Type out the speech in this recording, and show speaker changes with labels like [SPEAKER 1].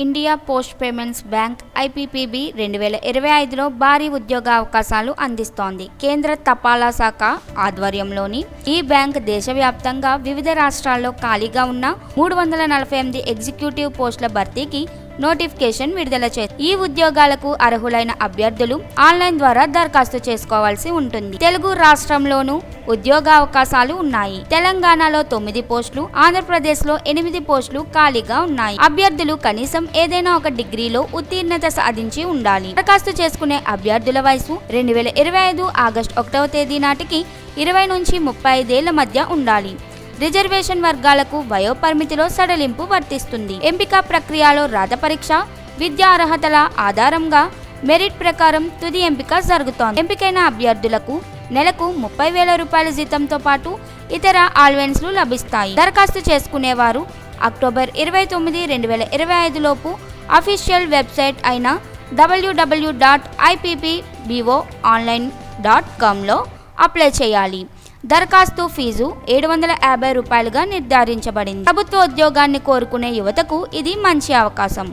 [SPEAKER 1] India post payments bank IPPB 2025లో భారీ ఉద్యోగావకాశాలు అందిస్తోంది. కేంద్ర తపాలా శాఖ ఆధ్వర్యంలోని ఈ బ్యాంక్ దేశవ్యాప్తంగా వివిధ రాష్ట్రాల్లో ఖాళీగా ఉన్న 348 ఎగ్జిక్యూటివ్ పోస్టుల భర్తీకి నోటిఫికేషన్ విడుదల చేసింది. ఈ ఉద్యోగాలకు అర్హులైన అభ్యర్థులు ఆన్లైన్ ద్వారా దరఖాస్తు చేసుకోవాల్సి ఉంటుంది. తెలుగు రాష్ట్రంలోనూ ఉద్యోగావకాశాలు ఉన్నాయి. తెలంగాణలో 9 పోస్టులు, ఆంధ్రప్రదేశ్లో 8 పోస్టులు ఖాళీగా ఉన్నాయి. అభ్యర్థులు కనీసం ఏదైనా ఒక డిగ్రీలో ఉత్తీర్ణత సాధించి ఉండాలి. దరఖాస్తు చేసుకునే అభ్యర్థుల వయసు 2025 ఆగస్టు 1వ తేదీ నాటికి 20 నుంచి 35 ఏళ్ల మధ్య ఉండాలి. రిజర్వేషన్ వర్గాలకు వయోపరిమితిలో సడలింపు వర్తిస్తుంది. ఎంపిక ప్రక్రియలో రాత పరీక్ష, విద్యా అర్హతల ఆధారంగా మెరిట్ ప్రకారం తుది ఎంపిక జరుగుతోంది. ఎంపికైన అభ్యర్థులకు నెలకు 30,000 రూపాయల జీతంతో పాటు ఇతర అలవెన్స్లు లభిస్తాయి. దరఖాస్తు చేసుకునేవారు అక్టోబర్ 29, 2025 లోపు అఫీషియల్ వెబ్సైట్ అయిన www.ippbonline.com అప్లై చేయాలి. దరఖాస్తు ఫీజు 750 రూపాయలుగా నిర్ధారించబడింది. ప్రభుత్వ ఉద్యోగాన్ని కోరుకునే యువతకు ఇది మంచి అవకాశం.